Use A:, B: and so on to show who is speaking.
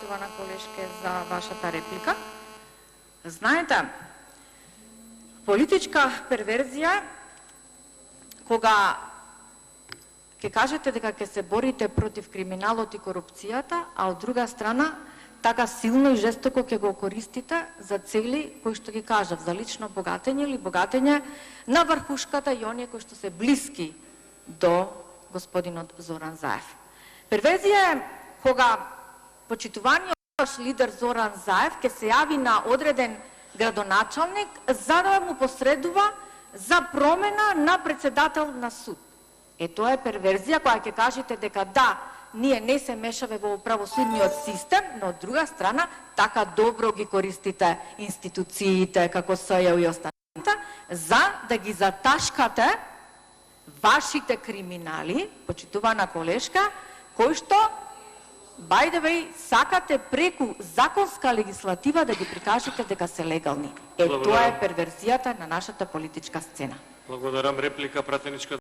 A: почитувана колешке, за вашата реплика. Знаете, политичка перверзија, кога ќе кажете дека ќе се борите против криминалот и корупцијата, а од друга страна така силно и жестоко ќе го користите за цели кои што ги кажав, за лично богатење или богатење на врхушката и оние кои што се блиски до господинот Зоран Заев. Перверзија е кога почитуваниот ваш лидер Зоран Заев ќе се јави на одреден градоначалник за да му посредува за промена на председател на суд. Тоа е перверзија која ќе кажете дека да, ние не се мешаме во правосудниот систем, но од друга страна така добро ги користите институциите како СЈУ и останалите за да ги заташкате вашите криминали, почитувана колешка, кои што by the way, сакате преку законска легислатива да ги прикажете дека се легални. Тоа е перверзијата на нашата политичка сцена.
B: Благодарам. Реплика, пратеничка.